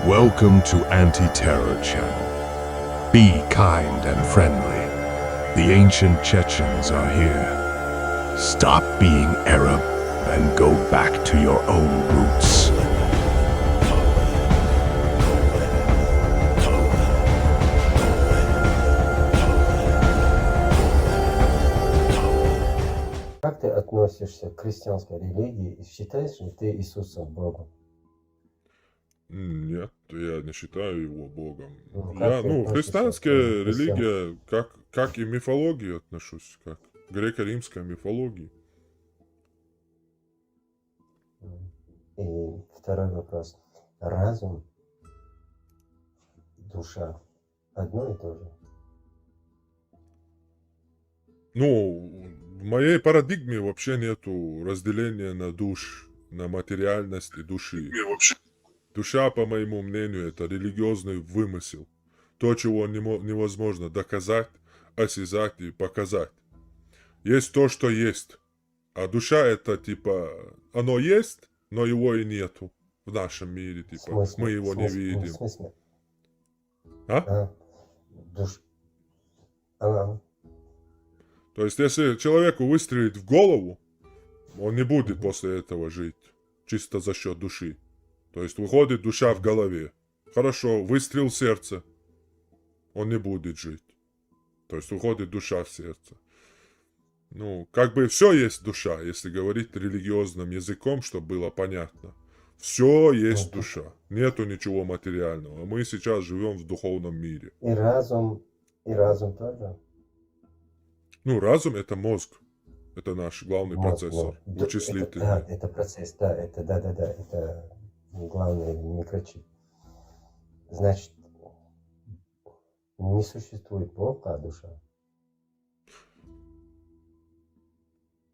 Welcome to Anti-Terror Channel. Be kind and friendly. The ancient Chechens are here. Stop being Arab and go back to your own roots. Как ты относишься к христианской религии и считаешь ли ты Иисуса Богом? Нет, я не считаю его богом. Ну, как Я, ты относишься к христианская христиан- религия, как и мифологии отношусь, как греко-римская мифология. И второй вопрос. Разум, душа одно и то же? Ну, в моей парадигме вообще нету разделения на душ, на материальность и души. Душа, по моему мнению, это религиозный вымысел. То, чего невозможно доказать, осязать и показать. Есть то, что есть. А душа это типа, оно есть, но его и нету в нашем мире. В Типа, смысле? мы его В не смысле? видим. В смысле? А? Душ... А, То есть, если человеку выстрелить в голову, он не будет после этого жить. Чисто за счет души. То есть, выходит душа в голове. Хорошо, выстрел в сердце. Он не будет жить. То есть, выходит душа в сердце. Ну, как бы все есть душа, если говорить религиозным языком, чтобы было понятно. Все есть душа. Нету ничего материального. Мы сейчас живем в духовном мире. и разум тоже? Ну, разум это мозг. Это наш главный Мозг, процессор. ну, Вычислительный. это процесс, это главный микрочип. Значит, не существует Бог, а душа.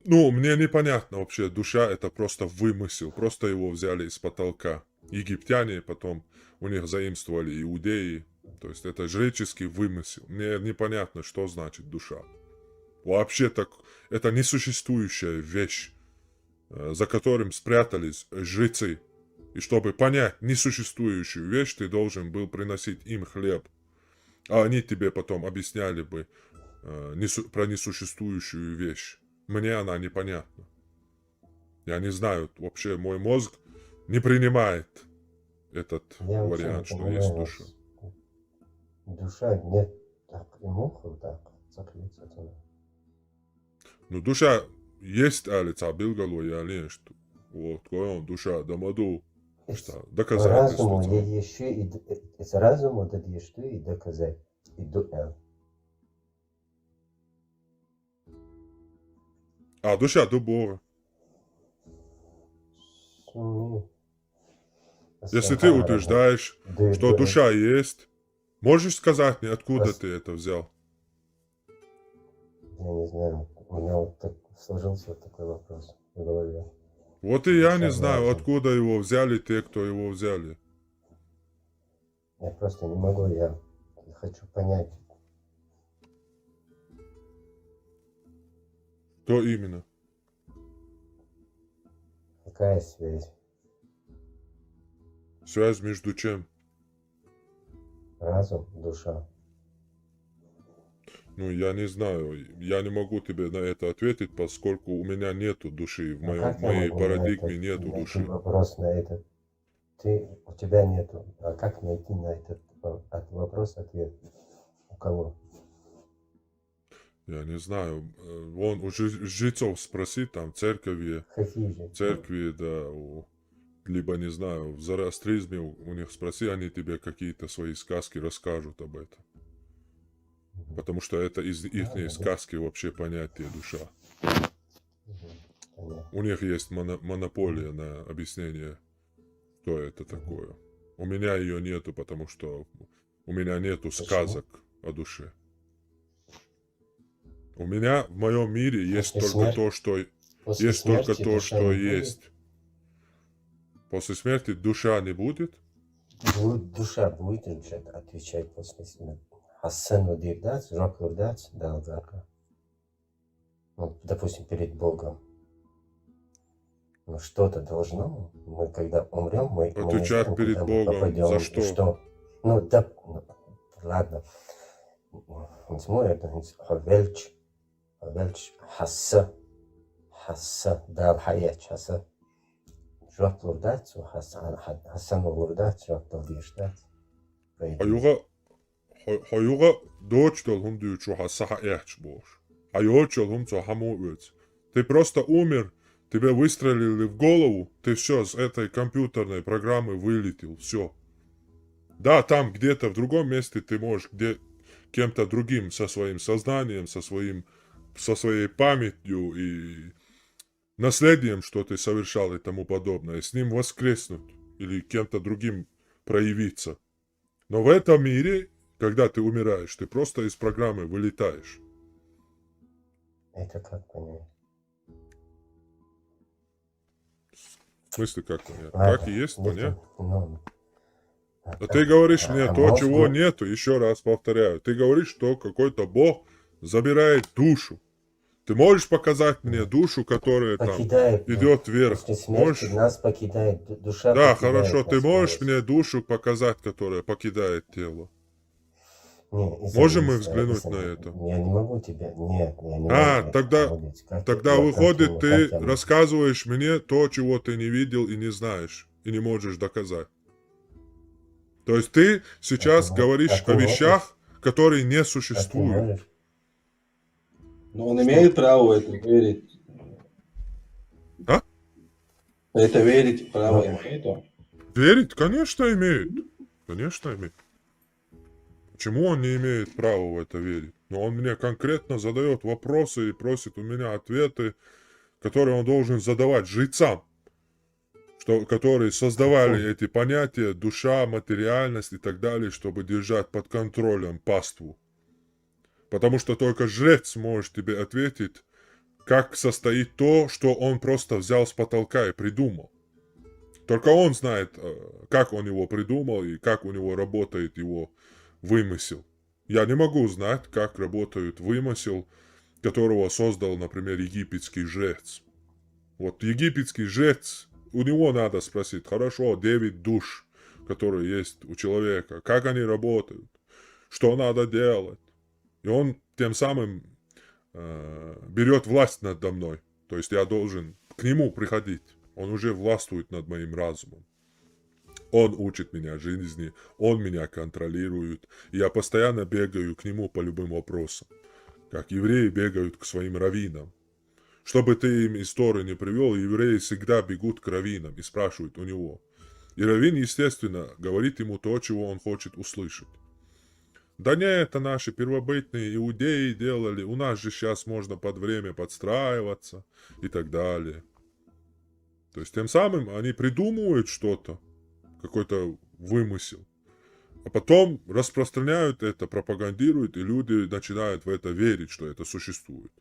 Ну, мне непонятно вообще. Душа это просто вымысел. Просто его взяли из потолка. Египтяне потом у них заимствовали иудеи. То есть это жреческий вымысел. Мне непонятно, что значит душа. Вообще так, это несуществующая вещь, за которым спрятались жрецы. И чтобы понять несуществующую вещь, ты должен был приносить им хлеб. А они тебе потом объясняли бы про несуществующую вещь. Мне она непонятна. Я не знаю, вообще мой мозг не принимает этот Я вообще вариант, не что понимаю есть вас. душа. Душа нет, так и муху так закрыться туда. Ну, душа есть алица билгало я лишь. Вот, кое душа дамаду. Что? Доказательство. Разуму еще и с разуму да еще и доказать. А душа до Бога. Если ты утверждаешь, что душа есть, можешь сказать мне, откуда ты это взял? Я не знаю, у меня вот так сложился такой вопрос в голове. Вот и я не знаю, откуда его взяли те, кто его взяли. Я просто не могу, я хочу понять. Кто именно? Какая связь? Связь между чем? Разум, душа. Ну, я не знаю. Я не могу тебе на это ответить, поскольку у меня нету души. В моей парадигме нету души. Вопрос на этот. У тебя нету. А как найти на этот вопрос ответ? У кого? Я не знаю. Вон у жрецов спроси, там, церкви, да, либо, не знаю, в зороастризме у них спроси, они тебе какие-то свои сказки расскажут об этом. Потому что это из их сказки вообще понятие душа. У них есть монополия на объяснение, что это такое. У меня ее нету, потому что у меня нету сказок о душе. У меня в моем мире есть только то, что есть. После смерти душа не будет? Душа будет отвечать после смерти. А сцену дирдать, жак лурдать, да, допустим, перед Богом. Ну что-то должно. Мы когда умрем, мы не Отвечать знаем, перед куда мы Богом попадем. за И что? Ну да, ну, ладно. Uns moja uns هولفيلتش حاسة ده الحياة حاسة جواب لوردات حاسة لوردات جواب لوردات Хаюга дочтал хум дючу хасаха эхч бош. Хайочал хум цо хамуец. Ты просто умер, тебя выстрелили в голову, ты все с этой компьютерной программы вылетел, все. Да, там где-то в другом месте ты можешь кем-то другим со своим сознанием, со своей памятью и наследием, что ты совершал и тому подобное, с ним воскреснуть или кем-то другим проявиться. Но в этом мире, когда ты умираешь, ты просто из программы вылетаешь. Это как понять? В смысле, как понять? Ладно, Как и есть, это, понять? ну, А ты говоришь мне то, мозг, чего ну, нету, еще раз повторяю. Ты говоришь, что какой-то бог забирает душу. Ты можешь показать мне душу, которая там покидает идет вверх? после смерти, Можешь? нас покидает, душа Да, покидает хорошо. Ты нас можешь полностью. мне душу показать, которая покидает тело? Не, Можем мы взглянуть на это? Я не могу тебя. Нет, я не А, могу. тогда Молодец. Тогда как выходит, я ты могу? рассказываешь мне то, чего ты не видел и не знаешь, и не можешь доказать. То есть ты сейчас говоришь ты о можешь? вещах, которые не А ты существуют. можешь? Но он имеет право в это верить. А? Это верить право Ну. имеет он. Верить, конечно, имеет. Конечно, имеет. Почему он не имеет права в это верить? Но он мне конкретно задает вопросы и просит у меня ответы, которые он должен задавать жрецам, которые создавали эти понятия, душа, материальность и так далее, чтобы держать под контролем паству. Потому что только жрец может тебе ответить, как состоит то, что он просто взял с потолка и придумал. Только он знает, как он его придумал и как у него работает его вымысел. Я не могу знать, как работает вымысел, которого создал, например, египетский жрец. Вот египетский жрец, у него надо спросить, хорошо, 9 душ, которые есть у человека, как они работают, что надо делать. И он тем самым берет власть надо мной. То есть я должен к нему приходить. Он уже властвует над моим разумом. Он учит меня жизни, он меня контролирует. И я постоянно бегаю к нему по любым вопросам. Как евреи бегают к своим раввинам. Чтобы ты им историю не привел, евреи всегда бегут к раввинам и спрашивают у него. И раввин, естественно, говорит ему то, чего он хочет услышать. Да не, это наши первобытные иудеи делали, у нас же сейчас можно под время подстраиваться и так далее. То есть тем самым они придумывают что-то, какой-то вымысел, а потом распространяют это, пропагандируют, и люди начинают в это верить, что это существует.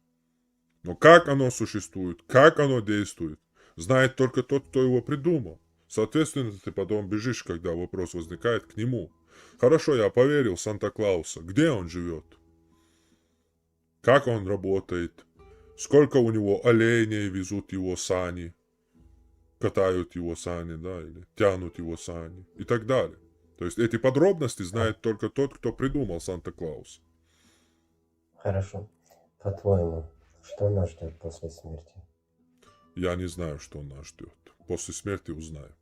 Но как оно существует, как оно действует, знает только тот, кто его придумал. Соответственно, ты потом бежишь, когда вопрос возникает, к нему. Хорошо, я поверил в Санта-Клауса. Где он живет? Как он работает? Сколько у него оленей везут его сани? Катают его сани, да, или тянут его сани и так далее. То есть эти подробности знает только тот, кто придумал Санта-Клауса. Хорошо. По-твоему, что нас ждет после смерти? Я не знаю, что нас ждет. После смерти узнаю.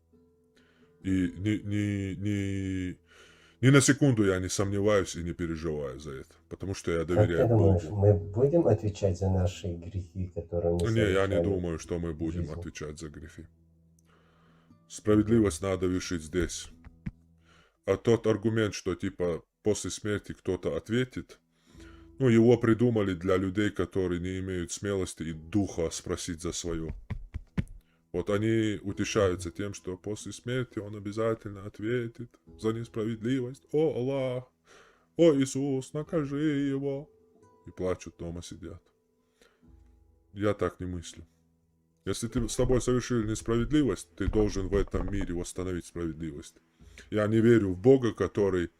И ни на секунду я не сомневаюсь и не переживаю за это. Потому что я Как ты доверяю думаешь, Богу. мы будем отвечать за наши грехи, которые мы Не, я не совершали? думаю, что мы будем жизни. отвечать за грехи. Справедливость надо вершить здесь. А тот аргумент, что типа после смерти кто-то ответит, ну, его придумали для людей, которые не имеют смелости и духа спросить за свое. Вот они утешаются тем, что после смерти он обязательно ответит за несправедливость. О, Аллах! О, Иисус, накажи его! И плачут, дома сидят. Я так не мыслю. Если ты с тобой совершили несправедливость, ты должен в этом мире восстановить справедливость. Я не верю в Бога, который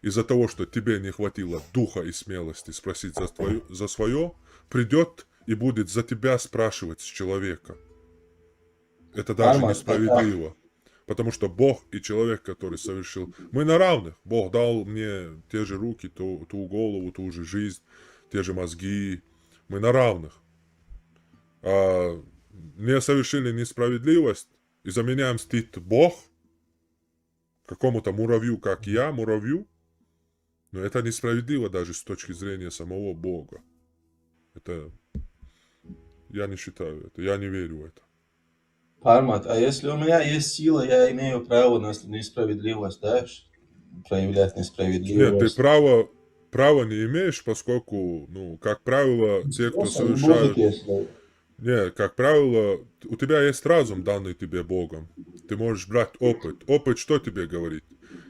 из-за того, что тебе не хватило духа и смелости спросить за свое, придет и будет за тебя спрашивать с человека. Это даже Арман, несправедливо. Потому что Бог и человек, который совершил... Мы на равных. Бог дал мне те же руки, ту голову, ту же жизнь, те же мозги. Мы на равных. А мне совершили несправедливость, и за меня мстит Бог, какому-то муравью, как я, муравью. Но это несправедливо даже с точки зрения самого Бога. Это... Я не считаю это, я не верю в это. Пармат, а если у меня есть сила, я имею право на несправедливость, да? Проявлять Нет, ты несправедливость. права не имеешь, поскольку, ну, как правило, те, кто Просто не будет, совершают... если... Не, как правило, у тебя есть разум, данный тебе Богом. Ты можешь брать опыт. Опыт что тебе говорит?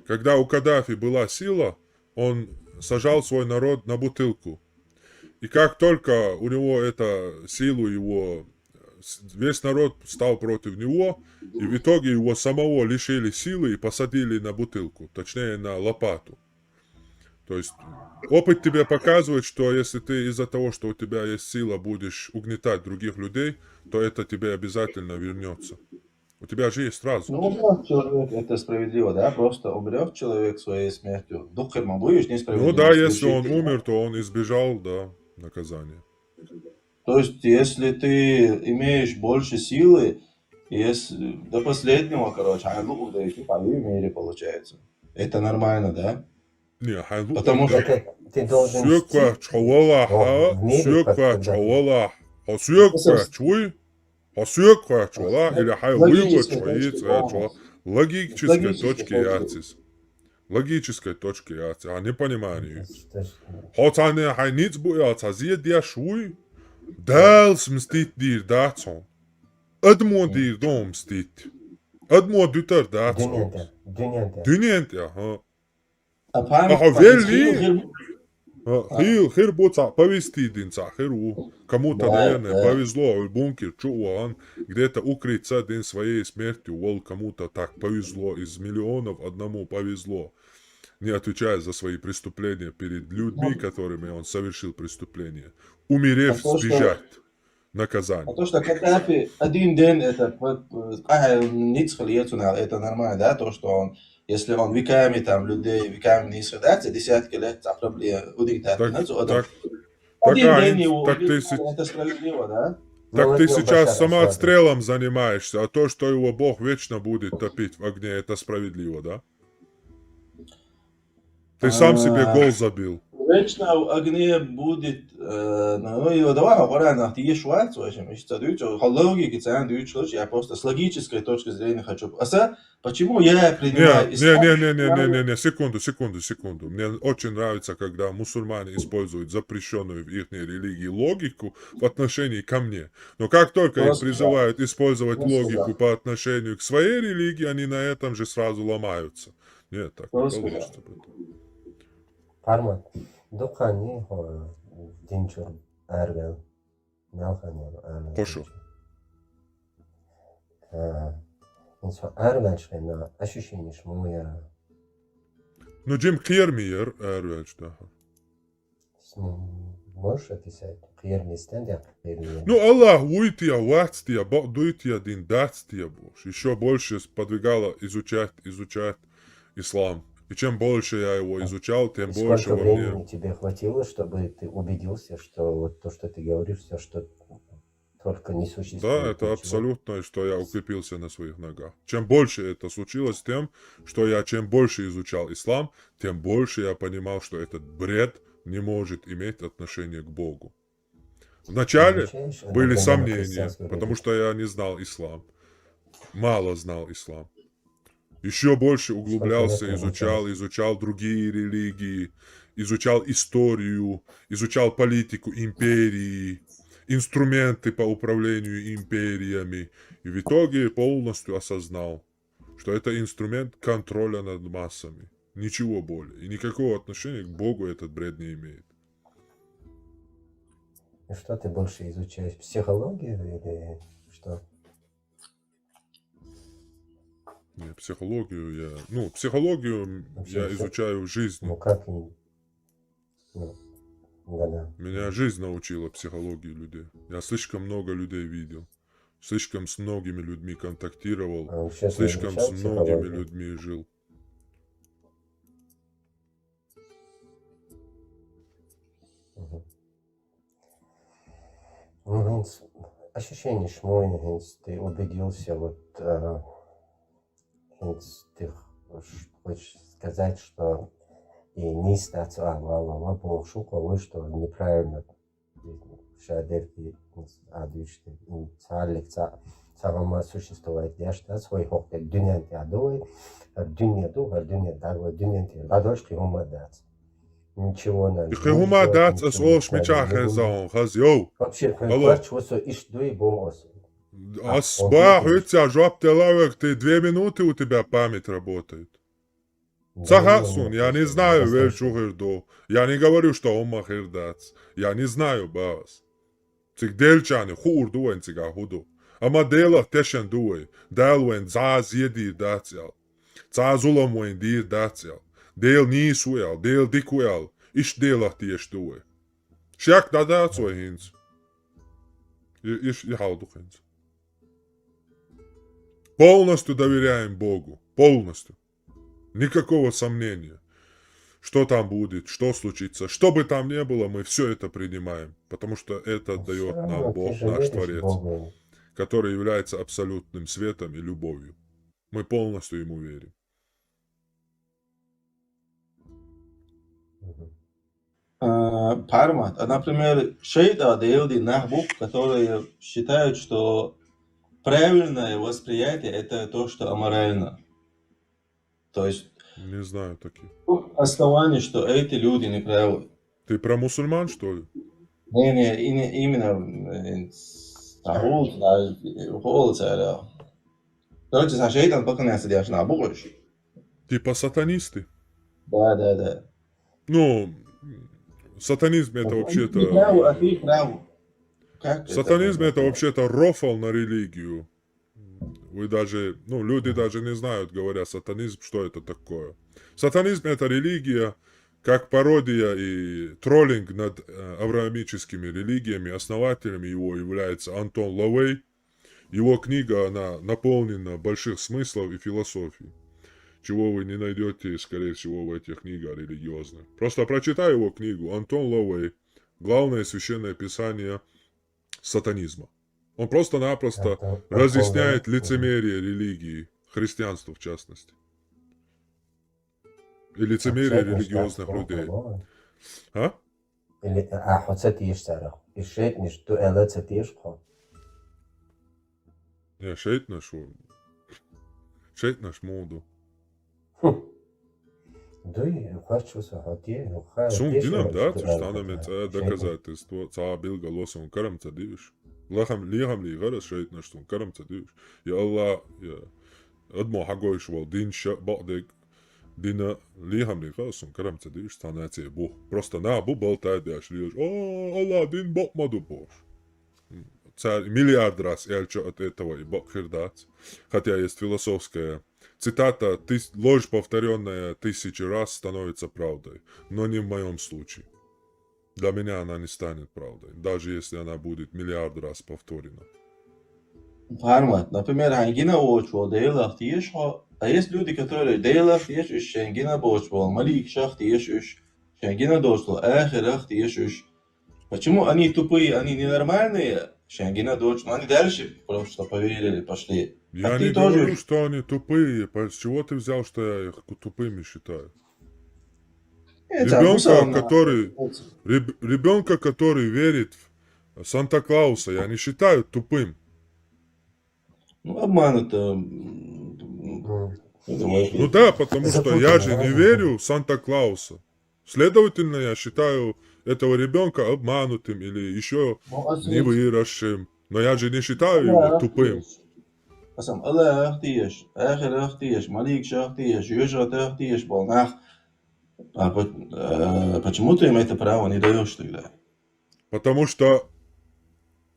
Когда у Каддафи была сила, он сажал свой народ на бутылку. И как только у него эта силу его, весь народ стал против него, и в итоге его самого лишили силы и посадили на бутылку, точнее на лопату. То есть опыт тебе показывает, что если ты из-за того, что у тебя есть сила, будешь угнетать других людей, то это тебе обязательно вернется. У тебя же есть разум. Ну, умрет человек, это справедливо, да? Просто умрет человек своей смертью. Духарма будешь Ну несправедливо да, если случить. он умер, то он избежал, да, наказания. То есть, если ты имеешь больше силы, если до последнего, короче, айлу удаешь, по мере получается. Это нормально, да? Не, хайлу Потому что... Это ты должен Сюква мстить чуала, в мире, как сюква когда... чуала, сюква чуй, сюква чула, или хайлуила Логической точки, чуица чула. Логической логической точки точки. яцис. Логической точки яцис, а не пониманию. То есть, Хотане хайниц буяца, зия шуй. Dēls mstīt dir dācon. Admo dir dom mstīt. Admo dutar dācon. Dünyada. Dünient, ага. А память, Ага, вели. потенциал, Хир боца, повестидинца, хиру. Кому-то, Да, наверное, да. повезло, в бункер, чуван, где-то укрыться день своей смертью, вол, кому-то так повезло, из миллионов одному повезло, не отвечая за свои преступления перед людьми, которыми он совершил преступление, умерев, А то, что- сбежать А наказание. то, что Каддафи один день это это нормально, да, то, что он, если он веками там людей, веками не средается, десятки лет Так, один а, день его так ты убили, се- это справедливо, да? Так ты Молодел сейчас Башар самоотстрелом занимаешься, а то, что его Бог вечно будет топить в огне, это справедливо, да? Ты сам себе гол забил. Вечно в огне будет, ну, и давай говоря, на ты шварц, очень, я просто с логической точки зрения хочу. Почему я принимаю Не, секунду. Мне очень нравится, когда мусульмане используют запрещенную в их религии логику в отношении ко мне. Но как только их Просто призывают использовать Просто логику да. по отношению к своей религии, они на этом же сразу ломаются. Нет, так не Просто получится. Parmat. Dokani dinçur ergel. Melhanyor ergel. Пошу. İnsan ergelçle na ощущение шмуя. Ну, Джим Клермиер, Эрвельч, да. Можешь описать? Кьермистен я Ну, Аллах, уйти, ватстия, дуйти один, датстия, Бож. Еще больше подвигало изучать ислам. И чем больше я его изучал, тем больше Сколько во времени мне... тебе хватило, чтобы ты убедился, что вот то, что ты говоришь, все, что только не существует? Да, это ничего? абсолютно, что я укрепился на своих ногах. Чем больше это случилось, тем, что я чем больше изучал ислам, тем больше я понимал, что этот бред не может иметь отношение к Богу. Вначале Изучаешь были одновременно сомнения, христианскую потому религию? что я не знал ислам. Мало знал ислам. Еще больше углублялся, лет изучал? изучал другие религии, изучал историю, изучал политику империи, инструменты по управлению империями. И в итоге полностью осознал, что это инструмент контроля над массами. Ничего более. И никакого отношения к Богу этот бред не имеет. И что ты больше изучаешь? Психологию или что? Не, психологию я... Ну, психологию Вообще я всё. изучаю в жизни. Ну как? Да. Меня жизнь научила психологии людей. Я слишком много людей видел. Слишком с многими людьми контактировал. А он сейчас не Слишком изучал с многими психологию? людьми жил. Мгм. Ну, Гинс, ощущение шмой, Гинс, ты убедился, вот, Гинс, ты хочешь сказать, что и не стать Бог шуковый, что неправильно шадерки адышты царлик цавама существует яшта свой хокте дюнянти адой дюня дагва дюнянти ладошки умадать. Ничего на Ich huma dat as os mit chachezon, has yo. Вообще, Алло. что иш дуй бос. Ас он ба выключил. хытя жоп телавек, ты 2 минуты у тебя память работает. Сахасун, я не знаю, вечухерду. Я не говорю, что он махердац. Я не знаю, бас. Цик дельчане, хур дуэн цига худу. Ама делах тешен дуэ. Далуэн заз еди дацял. Цазулам уэн дир дацял. Дел нисуял, дел дикуял. Иш делах тиеш дуэ. Шак да дацуэ хинц. Иш халду хинц. Полностью доверяем Богу. Полностью. Никакого сомнения. Что там будет, что случится, что бы там ни было, мы все это принимаем. Потому что это дает нам Бог, наш Творец, который является абсолютным светом и любовью. Мы полностью Ему верим. Пармат. А, например, шейда делди нахбук, которые считают, что правильное восприятие это то, что аморально. То есть Не знаю таких. основание, что эти люди неправы. Ты про мусульман, что ли? Не, именно Стамбул, Холца, короче, со шейдан поклоняется Диаш Набугаш. Типа сатанисты. Да. Ну, сатанизм это вообще-то... А ты правы. Как Сатанизм это вообще-то рофл на религию. Вы даже, ну, люди даже не знают, говоря сатанизм, что это такое. Сатанизм это религия, как пародия и троллинг над авраамическими религиями. Основателем его является Антон Лавей. Его книга, она наполнена больших смыслов и философий, чего вы не найдете, скорее всего, в этих книгах религиозных. Просто прочитай его книгу. Антон Лавей. Главное священное писание сатанизма. Он просто-напросто разъясняет лицемерие религии, христианства в частности. И лицемерие религиозных людей. А? Или хотят ешь царах. И шейт не что элеца тешь ко. Я шейт наш моду. Дуй, хочу сахати, Сум динам, да, станем это доказательство. Цабил голосом карам цадивиш. Лихам ли гарас шейт наш тун карам цадивиш. Я Аллах, я адмо хагойш вал дин ша бадек. Дина лихам ли гарас карам цадивиш станет Бог. Просто на бу болтает дяш лиш. О, Аллах дин бог маду бош. Царь миллиард раз эльчо от этого и бог хердац. Хотя есть философская цитата, ложь, повторенная 1000 раз, становится правдой. Но не в моем случае. Для меня она не станет правдой, даже если она будет миллиард раз повторена. Пармат. Например, Хангина Очвол, Дейлах Тиешха. А есть люди, которые Дейлах Тиешуш, Шенгина Бочвол, Малик Шах Тиешуш, Шенгина Дошло, Эхерах Тиешуш. Почему они тупые, они ненормальные? Шенгина Дошло, они дальше просто поверили, пошли. Я А не ты тоже- говорю, что они тупые. С чего ты взял, что я их тупыми считаю? Ребенка, который верит в Санта-Клауса, я не считаю тупым. Ну, обман это... Ну да, потому что я же не верю в Санта-Клауса. Следовательно, я считаю этого ребенка обманутым или еще не выросшим. Но я же не считаю его тупым. قسم الله اختيش آخر اختيش مليك шахтиеш, южат اختيش волнах. Почему ты им это право не даешь тогда? Потому что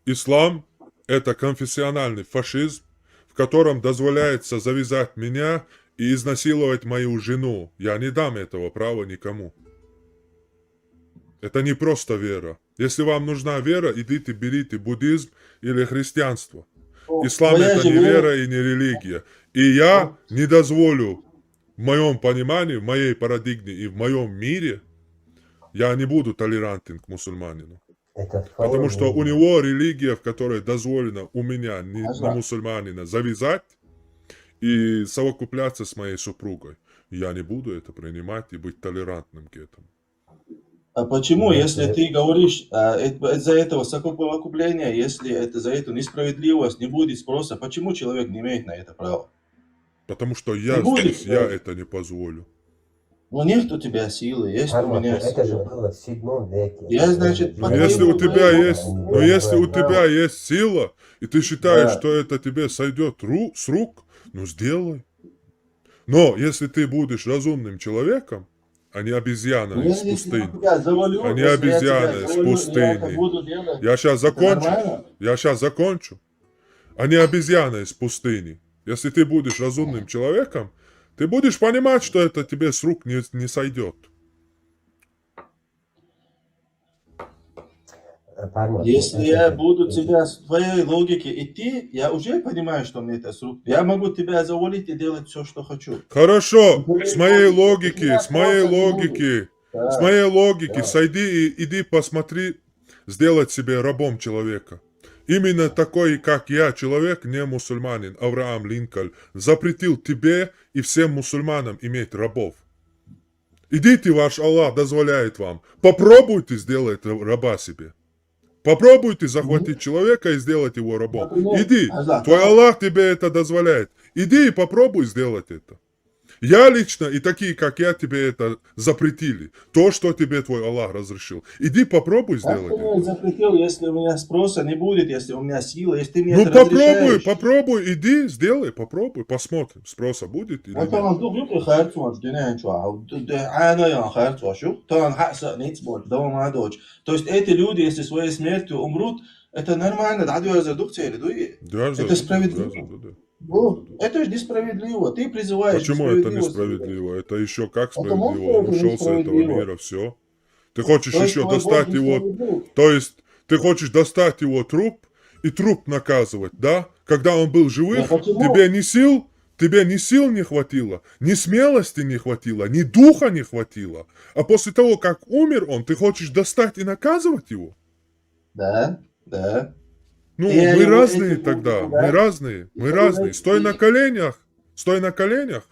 ислам – это конфессиональный фашизм, в котором дозволяется завязать меня и изнасиловать мою жену. Я не дам этого права никому. Это не просто вера. Если вам нужна вера, идите берите буддизм или христианство. Ислам Твоя это же не вера- вера и не религия. И я не дозволю, в моем понимании, в моей парадигме и в моем мире, я не буду толерантен к мусульманину. Это твое Потому что у мнение. него религия, в которой дозволено у меня, не, Ага. на мусульманина, завязать и совокупляться с моей супругой. Я не буду это принимать и быть толерантным к этому. А почему, Нет, если нет. ты говоришь из-за этого совокупления, если это за эту несправедливость не будет спроса, почему человек не имеет на это права? Потому что я Не будет, здесь, я да. это не позволю. Ну нет у тебя силы, есть у Армат, меня это же сила. было в 7 веке. Я, значит, Но по если у твоему тебя мнению, есть, они но если у добрые. тебя есть сила, и ты считаешь, Да. что это тебе сойдет с рук, ну сделай. Но если ты будешь разумным человеком, а не обезьяна Ну, из если я пустыни. тебя завалю, Они если я тебя обезьяны из завалю, я это пустыни. буду делать, Я сейчас это закончу. нормально? Я сейчас закончу. Они обезьяны из пустыни. Если ты будешь разумным человеком, ты будешь понимать, что это тебе с рук не сойдет. Армат, Если это я же- буду это- тебя с твоей логики идти, я уже понимаю, что мне это с рук. Я могу тебя завалить и делать все, что хочу. Хорошо, с моей логики, Я с моей просто не логики, Да. с моей логики, Да. сойди и иди посмотри, сделать себе рабом человека. Именно такой, как я, человек, не мусульманин, Авраам Линкольн, запретил тебе и всем мусульманам иметь рабов. Идите, ваш Аллах дозволяет вам. Попробуйте сделать раба себе. Попробуйте захватить человека и сделать его рабом. Например, Иди, Азат, твой Аллах тебе это дозволяет. Иди и попробуй сделать это. Я лично и такие, как я, тебе это запретили. То, что тебе твой Аллах разрешил. Иди попробуй Как сделать ты мне это. запретил, если у меня спроса не будет, если у меня сила, если ты мне Ну это попробуй, разрешаешь? попробуй, иди, сделай, попробуй, посмотрим, спроса будет или انت нет. مصدوق يمكن خيرت وجدنا شو انا يا خيرت وشو طبعا حق نيت سبورت ده ما دوج. То есть эти люди, если своей смертью умрут, это нормально, да, я за духцели, это справедливо. Это же несправедливо. Ты призываешь Почему это несправедливость. несправедливо? Это еще как Потому справедливо? что Он это ушел с этого несправедливо. мира, все. Ты хочешь То есть еще твой достать Бог его... несправедлив. То есть ты хочешь достать его труп и труп наказывать, да? Когда он был живых, Да почему? тебе ни сил не хватило, ни смелости не хватило, ни духа не хватило. А после того, как умер он, ты хочешь достать и наказывать его? Да, да. Ну, Я мы его разные этим тогда, буду, мы да? разные, мы И разные. Стой ты- на коленях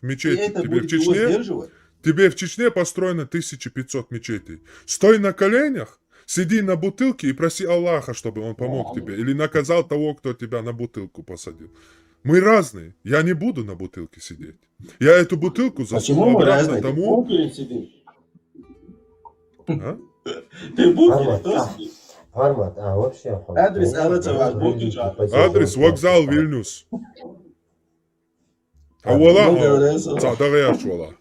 в И мечети. это Тебе в будет его Чечне... сдерживать. Тебе в Чечне построено 1500 мечетей. Стой на коленях, сиди на бутылке и проси Аллаха, чтобы он помог тебе. Или наказал того, кто тебя на бутылку посадил. Мы разные. Я не буду на бутылке сидеть. Я эту бутылку Почему засуну мы обратно разные? Ты в тому... бункере сидишь. А? Ты в бункере Армат, тоже? Армат, а вообще... Адрес конечно, Аллаца, разные Бункер, люди адрес. поддерживают Адрес вокзал нас. Вильнюс. А, Ауала, ну, говорится. цадагаяш вала.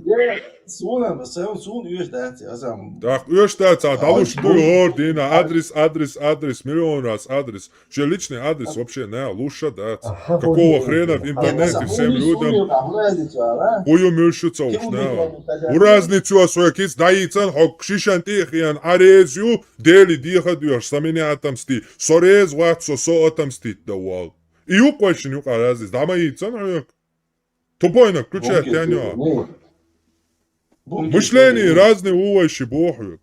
Я сунам, бس он сун юж дати, азам. Так, ешта, далуш Дина, адрес, миллион раз адрес. Че личный адрес вообще не, лучше дать. Ага, Какого вот хрена в именно. интернете всем людям людям. хую мülшütsa ушнава. Уразницу асуякиц даицан хок шишантихиан арезю дели диха дюш саминя отомсти. Сорез ватсо со отомстить давал. И юк вайшин юк аразис. Дама яйцан аюк. Тупойна, включай тянё. Мышление разные увощи бохуют.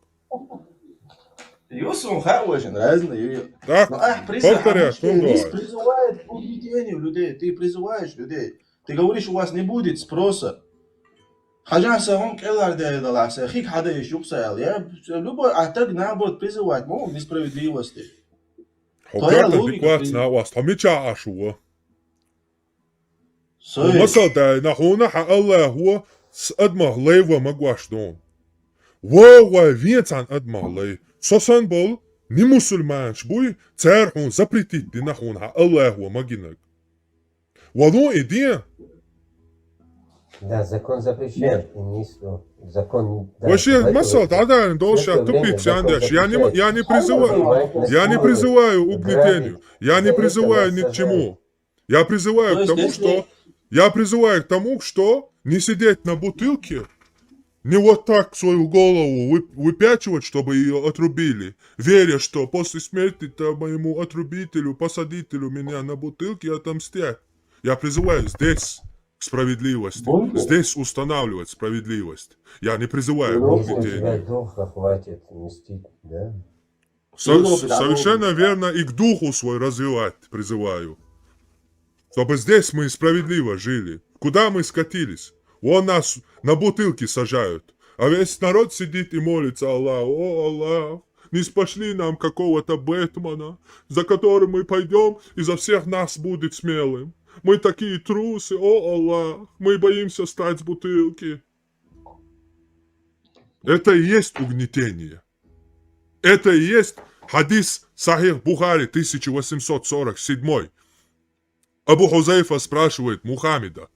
Юсум хауэшин, разные. Так, Но повторяй, что он говорит. призывает к угнетению людей. Ты призываешь людей. Ты говоришь, у вас не будет спроса. Хажаса он келар дейдаласа. Хик хада еш юксайл. Я любой атак наоборот призывает. Мол, несправедливости. Твоя Хокарта логика, диквац ты- на вас. Хамича ашуа. Сой. المثل ده نحونا حق الله هو أدمغ لي وما قواش دون ووا فينتان أدمغ لي سوسان بول ни мусульман шбуй цархун запретить ты нахун حق الله هو ما جنك وضو إدين Да, закон запрещает. И низко. Закон не... да, вообще в это масал время- да должен в это время тупить закон сяндеш я не запрещает призываю я не насиловать, призываю к угнетению я не За это призываю нас ни к сажают. чему я призываю То к есть, тому если- что я призываю к тому что не сидеть на бутылке Не вот так свою голову выпячивать, чтобы ее отрубили, веря, что после смерти-то моему отрубителю, посадителю меня на бутылке отомстят. Я призываю здесь к справедливости, Бункер? здесь устанавливать справедливость. Я не призываю к Ну, если у тебя угнетению. духа хватит мстить, да? Совершенно верно, и к духу свой развивать призываю. Чтобы здесь мы справедливо жили. Куда мы скатились? Вон нас на бутылки сажают. А весь народ сидит и молится Аллаху. О, Аллах, не спошли нам какого-то Бэтмена, за которым мы пойдем и за всех нас будет смелым. Мы такие трусы, о, Аллах, мы боимся стать с бутылки. Это и есть угнетение. Это и есть хадис Сахих Бухари 1847. Абу Хузайфа спрашивает Мухаммеда: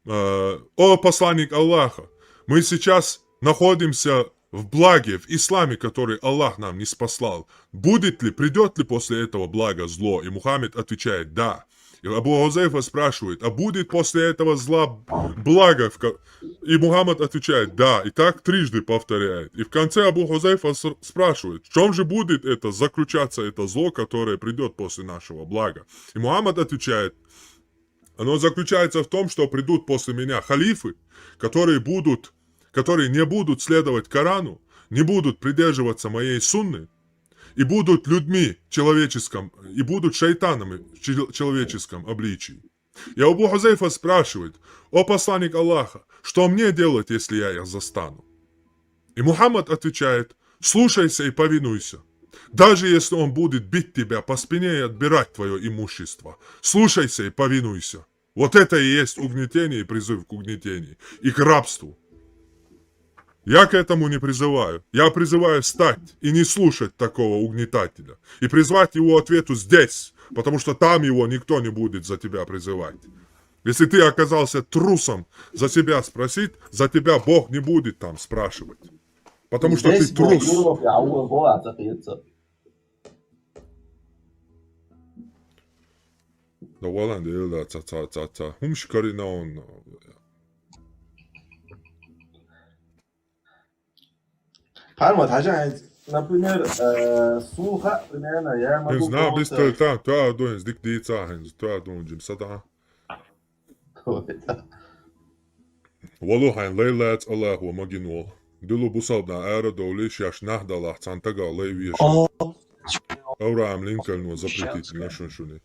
«О посланник Аллаха, мы сейчас находимся в благе, в исламе, который Аллах нам не спаслал. Придет ли после этого блага зло?» И Мухаммед отвечает: «Да». И Абу Хузайфа спрашивает: «А будет после этого зла благо?» И Мухаммад отвечает: «Да». И так трижды повторяет. И в конце Абу Хузайфа спрашивает: «В чем же будет это заключаться, это зло, которое придет после нашего блага?» И Мухаммад отвечает: «Оно заключается в том, что придут после меня халифы, которые не будут следовать Корану, не будут придерживаться моей сунны, и будут людьми человеческим, и будут шайтанами в человеческом обличии». И Абу Хузайфа спрашивает: «О посланник Аллаха, что мне делать, если я их застану?» И Мухаммад отвечает: «Слушайся и повинуйся. Даже если он будет бить тебя по спине и отбирать твое имущество, слушайся и повинуйся». Вот это и есть угнетение и призыв к угнетению и к рабству. Я к этому не призываю. Я призываю встать и не слушать такого угнетателя. И призвать его ответу здесь, потому что там его никто не будет за тебя призывать. Если ты оказался трусом за себя спросить, за тебя Бог не будет там спрашивать. Потому что ты Здесь Бог трус. يضرب يعوض هو اعتقد. Да валан да ца. Хумшкари на он. Harmat, gente, na primeira, surra, primeira, ja, maar Hens na bist du da, du hens dik die hens, du jim sada. Wallo hein leilats Allah wa maginol. Dulu busabna ära доли шаш нахдалах цантага лейвиш. Abraham Lincoln was запретить на шуншуни.